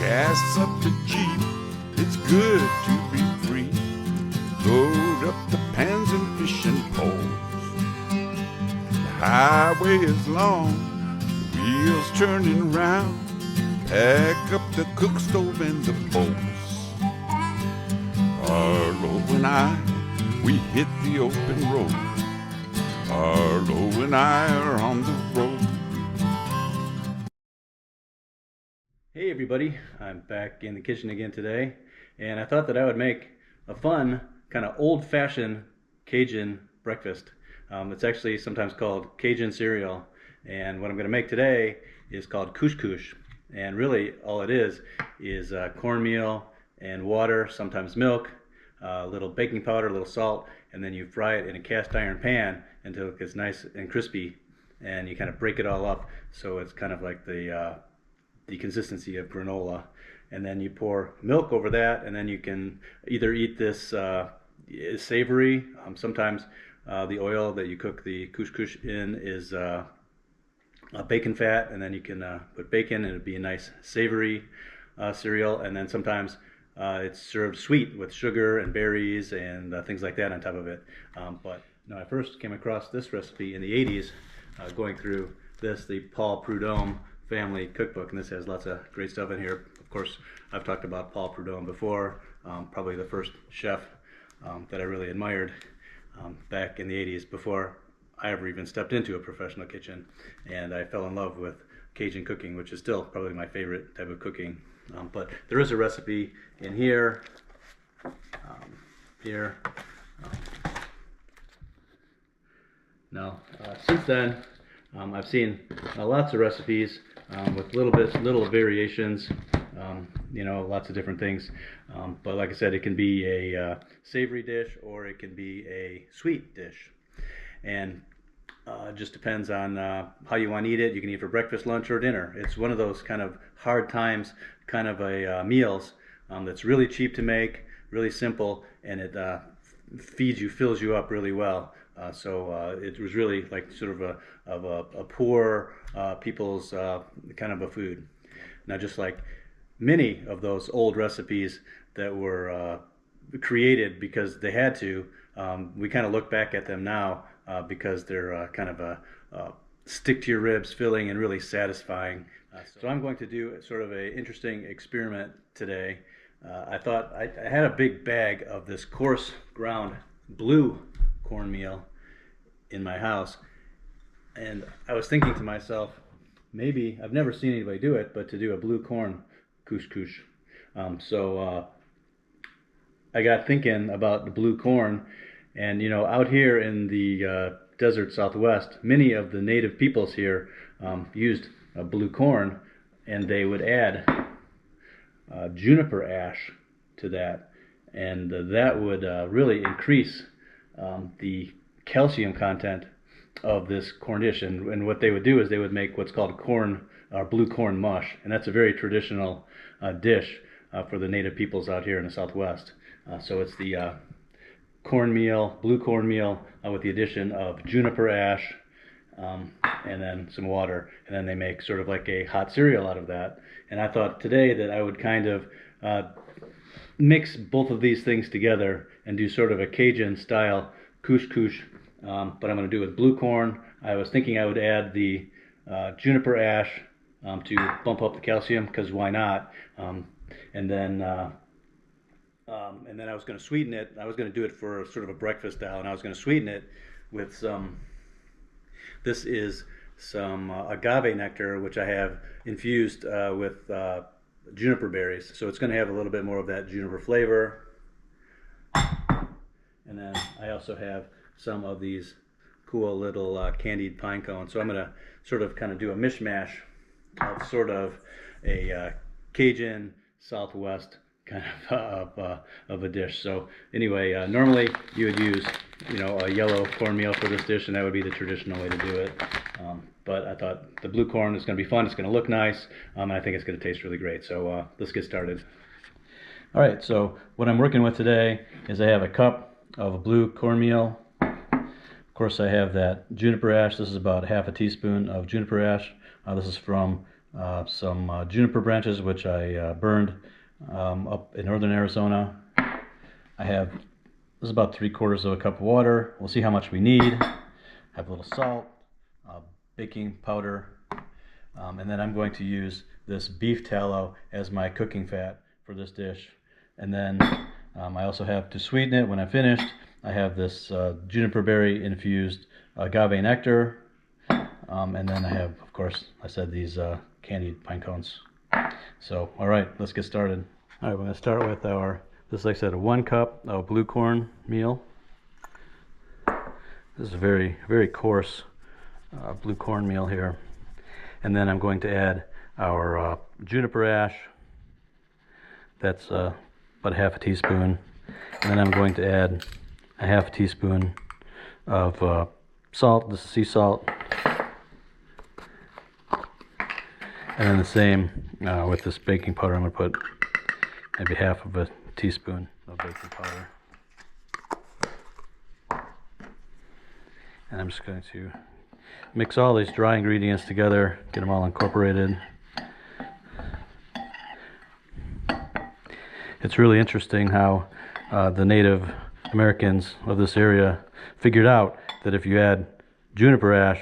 Gas up the Jeep, it's good to be free. Load up the pans and fishing poles. The highway is long, the wheels turning round. Pack up the cook stove and the bowls. Arlo and I, we hit the open road. Arlo and I are on the road. Hey everybody, I'm back in the kitchen again today, and I thought that I would make a fun, kind of old-fashioned Cajun breakfast. It's actually sometimes called Cajun cereal, and what I'm going to make today is called Couche Couche. And really all it is cornmeal and water, sometimes milk, a little baking powder, a little salt, and then you fry it in a cast iron pan until it gets nice and crispy, and you kind of break it all up so it's kind of like the consistency of granola, and then you pour milk over that, and then you can either eat this savory. Sometimes the oil that you cook the couche couche in is bacon fat, and then you can put bacon and it'd be a nice savory cereal. And then sometimes it's served sweet with sugar and berries and things like that on top of it. But no, I first came across this recipe in the 80s going through the Paul Prudhomme family cookbook, and this has lots of great stuff in here. Of course, I've talked about Paul Prudhomme before, probably the first chef that I really admired back in the 80s before I ever even stepped into a professional kitchen, and I fell in love with Cajun cooking, which is still probably my favorite type of cooking. But there is a recipe in here, Now, since then, I've seen lots of recipes with little variations, lots of different things. But like I said, it can be a savory dish or it can be a sweet dish. And it just depends on how you want to eat it. You can eat for breakfast, lunch, or dinner. It's one of those kind of hard times kind of meals that's really cheap to make, really simple, and it fills you up really well. So it was really like sort of a poor people's kind of a food. Now, just like many of those old recipes that were created because they had to, we kind of look back at them now because they're kind of a stick to your ribs filling and really satisfying. So I'm going to do sort of an interesting experiment today. I thought I had a big bag of this coarse ground blue cornmeal in my house, and I was thinking to myself, maybe I've never seen anybody do it, but to do a blue corn couche couche. So I got thinking about the blue corn, and out here in the desert Southwest, many of the native peoples here used blue corn, and they would add juniper ash to that, and that would really increase the calcium content of this corn dish. And what they would do is they would make what's called blue corn mush, and that's a very traditional dish for the native peoples out here in the Southwest. So it's the blue cornmeal with the addition of juniper ash and then some water, and then they make sort of like a hot cereal out of that. And I thought today that I would kind of mix both of these things together and do sort of a Cajun style couche couche, but I'm going to do it with blue corn. I was thinking I would add the juniper ash to bump up the calcium, because why not? And then I was going to sweeten it. I was going to do it for sort of a breakfast style, and I was going to sweeten it with some agave nectar, which I have infused with juniper berries. So it's going to have a little bit more of that juniper flavor. And then I also have some of these cool little candied pine cones. So I'm going to sort of kind of do a mishmash of sort of a Cajun Southwest kind of a dish. So anyway, normally you would use a yellow cornmeal for this dish, and that would be the traditional way to do it. But I thought the blue corn is going to be fun. It's going to look nice, and I think it's going to taste really great. So let's get started. All right, so what I'm working with today is I have a cup of blue cornmeal. Of course, I have that juniper ash. This is about half a teaspoon of juniper ash. This is from some juniper branches, which I burned up in northern Arizona. I have, this is about 3/4 of a cup of water. We'll see how much we need. I have a little salt, baking powder, and then I'm going to use this beef tallow as my cooking fat for this dish. And then I also have, to sweeten it when I'm finished, I have this juniper berry infused agave nectar. And then I have, of course, I said these candied pine cones. So, all right, let's get started. All right, we're going to start with our, this is, like I said, a 1 cup of blue corn meal. This is a very, very coarse blue corn meal here. And then I'm going to add our juniper ash. That's about a 1/2 teaspoon. And then I'm going to add a 1/2 teaspoon of salt. This is sea salt. And then the same with this baking powder. I'm going to put maybe 1/2 teaspoon of baking powder. And I'm just going to mix all these dry ingredients together, get them all incorporated. It's really interesting how the Native Americans of this area figured out that if you add juniper ash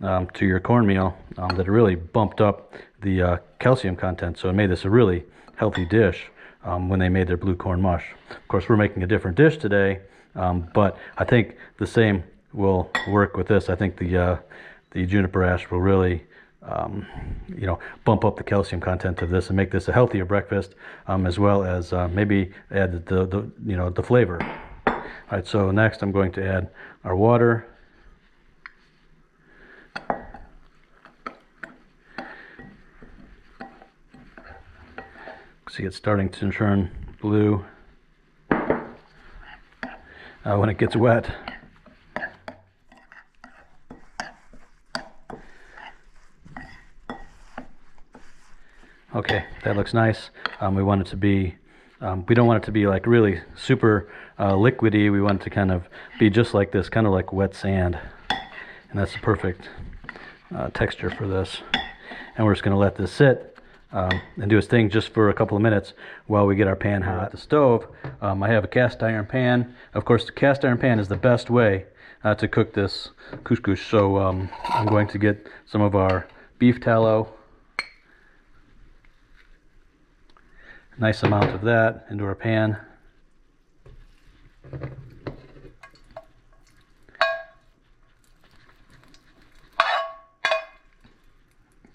to your cornmeal, that it really bumped up the calcium content. So it made this a really healthy dish when they made their blue corn mush. Of course, we're making a different dish today, but I think the same will work with this. I think the juniper ash will really bump up the calcium content of this and make this a healthier breakfast, as well as maybe add the flavor. All right, so next I'm going to add our water. See, it's starting to turn blue when it gets wet. Okay, that looks nice. We want it to be, we don't want it to be like really super liquidy. We want it to kind of be just like this, kind of like wet sand. And that's the perfect texture for this. And we're just going to let this sit and do its thing just for a couple of minutes while we get our pan hot. At the stove, I have a cast iron pan. Of course, the cast iron pan is the best way to cook this couche couche. So I'm going to get some of our beef tallow. Nice amount of that into our pan.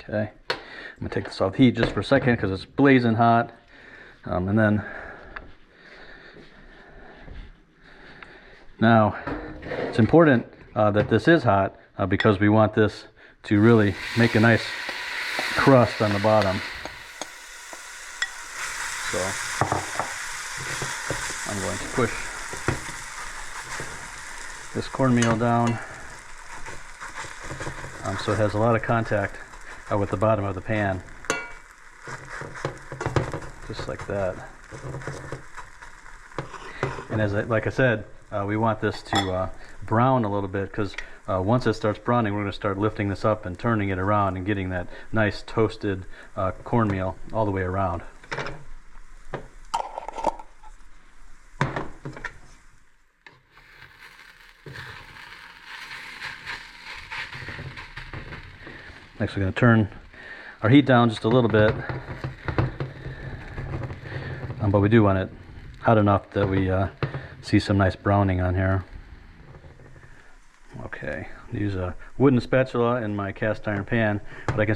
Okay, I'm gonna take this off heat just for a second because it's blazing hot. And then now it's important that this is hot because we want this to really make a nice crust on the bottom. So I'm going to push this cornmeal down so it has a lot of contact with the bottom of the pan, just like that. And like I said, we want this to brown a little bit because once it starts browning, we're going to start lifting this up and turning it around and getting that nice toasted cornmeal all the way around. Next, we're going to turn our heat down just a little bit, but we do want it hot enough that we see some nice browning on here. Okay, use a wooden spatula in my cast iron pan, but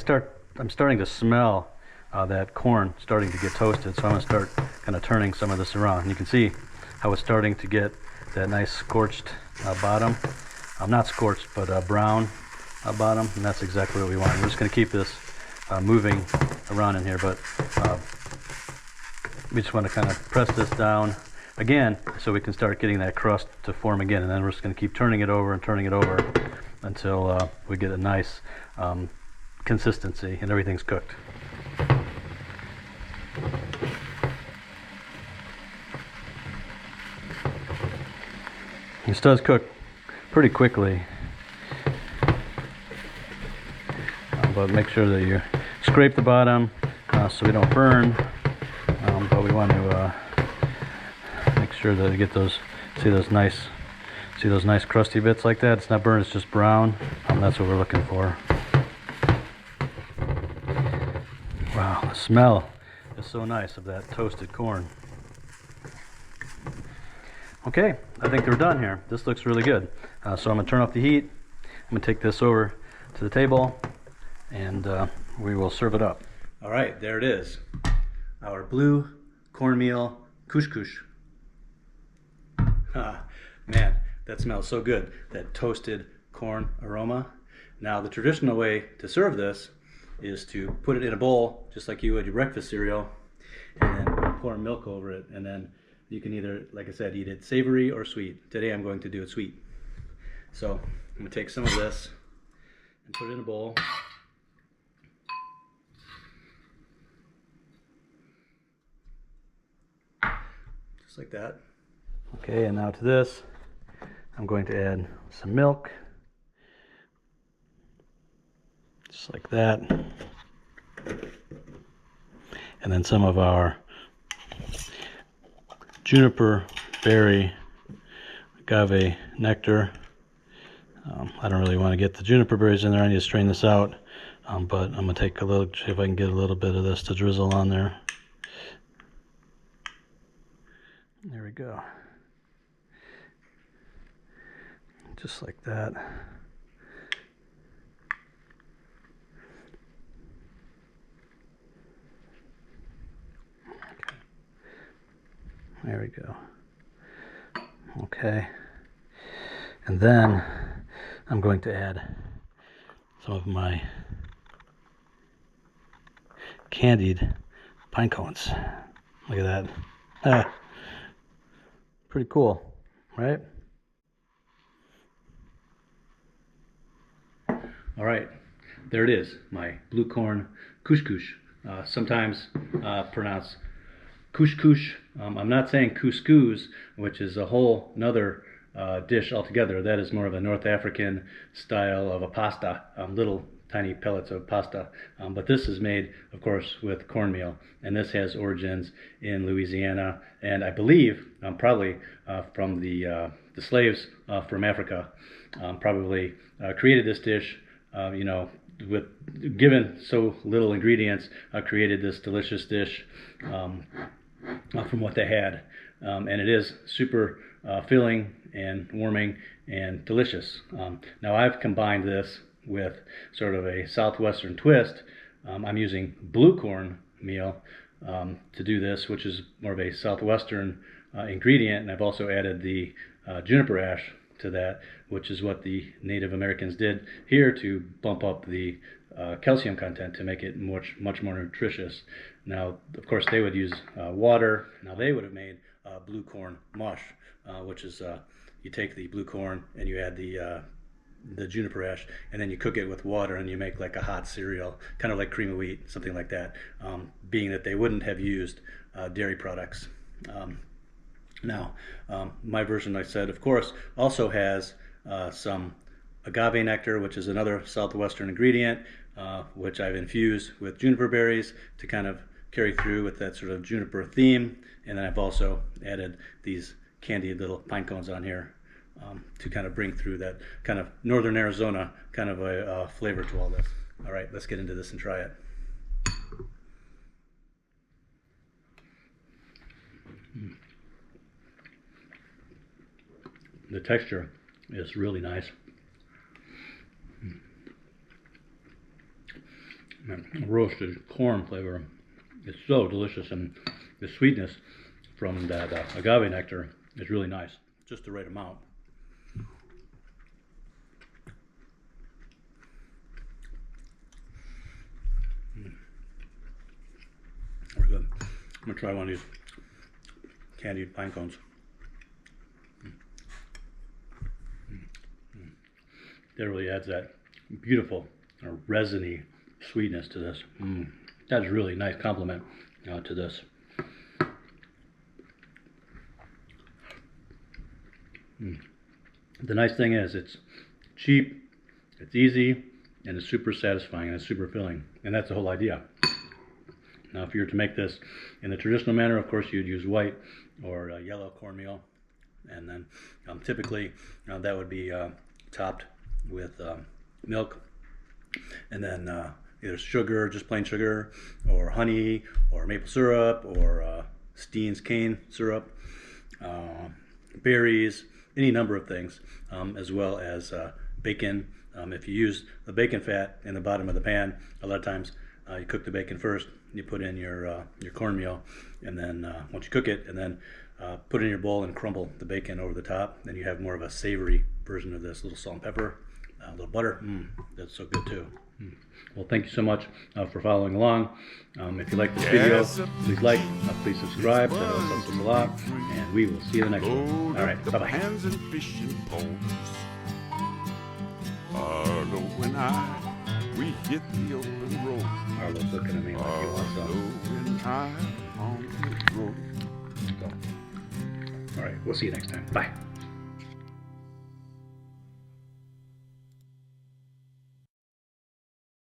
I'm starting to smell that corn starting to get toasted, so I'm going to start kind of turning some of this around. And you can see how it's starting to get that nice scorched bottom. Not scorched, but brown bottom, and that's exactly what we want. We're just going to keep this moving around in here, but we just want to kind of press this down again so we can start getting that crust to form again, and then we're just going to keep turning it over and turning it over until we get a nice consistency and everything's cooked. This does cook pretty quickly, but make sure that you're scrape the bottom so we don't burn, but we want to make sure that we get those, see those nice crusty bits like that. It's not burned, it's just brown. That's what we're looking for. Wow, the smell is so nice of that toasted corn. Okay, I think they're done here. This looks really good. So I'm gonna turn off the heat. I'm gonna take this over to the table and we will serve it up. All right, there it is. Our blue cornmeal couche couche. Man, that smells so good. That toasted corn aroma. Now the traditional way to serve this is to put it in a bowl, just like you would your breakfast cereal, and then pour milk over it, and then you can either, like I said, eat it savory or sweet. Today I'm going to do it sweet. So I'm going to take some of this and put it in a bowl. Just like that. Okay, and now to this, I'm going to add some milk. Just like that. And then some of our juniper berry agave nectar. I don't really want to get the juniper berries in there. I need to strain this out, but I'm going to take a little, see if I can get a little bit of this to drizzle on there. There we go. Just like that. Okay. There we go. Okay. And then I'm going to add some of my candied pine cones. Look at that. Pretty cool, right? All right, there it is, my blue corn couche couche. Sometimes pronounced couche couche. I'm not saying couscous, which is a whole nother dish altogether. That is more of a North African style of a pasta, little tiny pellets of pasta. But this is made, of course, with cornmeal, and this has origins in Louisiana, and I believe probably from the slaves from Africa. Probably created this dish, you know, with given so little ingredients, created this delicious dish from what they had, and it is super filling and warming and delicious. Now I've combined this with sort of a southwestern twist. I'm using blue corn meal to do this, which is more of a southwestern ingredient, and I've also added the juniper ash to that, which is what the Native Americans did here to bump up the calcium content to make it much more nutritious. Now, of course, they would use water. Now they would have made blue corn mush, which is you take the blue corn and you add the juniper ash, and then you cook it with water, and you make like a hot cereal, kind of like cream of wheat, something like that, being that they wouldn't have used dairy products. Now, my version, I said, of course, also has some agave nectar, which is another southwestern ingredient, which I've infused with juniper berries to kind of carry through with that sort of juniper theme. And then I've also added these candied little pine cones on here to kind of bring through that kind of northern Arizona kind of a flavor to all this. All right, let's get into this and try it. The texture is really nice. Roasted corn flavor is so delicious, and the sweetness from that agave nectar is really nice, just the right amount. Very good. I'm gonna try one of these candied pine cones. That really adds that beautiful resiny sweetness to this. That's a really nice compliment to this. The nice thing is it's cheap, it's easy, and it's super satisfying and it's super filling. And that's the whole idea. Now, if you were to make this in the traditional manner, of course, you'd use white or yellow cornmeal. And then typically that would be topped with milk, and then either sugar, just plain sugar, or honey, or maple syrup, or Steen's cane syrup, berries, any number of things, as well as bacon. If you use the bacon fat in the bottom of the pan, a lot of times you cook the bacon first, you put in your cornmeal, and then once you cook it, and then put it in your bowl and crumble the bacon over the top, then you have more of a savory version of this. A little salt and pepper, a little butter. That's so good too. Well, thank you so much for following along. If you like this video, please like, please subscribe. That helps us a lot, and we will see you in the next one. All right, bye-bye. Pans and fishing poles. Arlo and I, we hit the open road. Arlo's looking at me like he wants Arlo some. and I on the road. All right, we'll see you next time. Bye.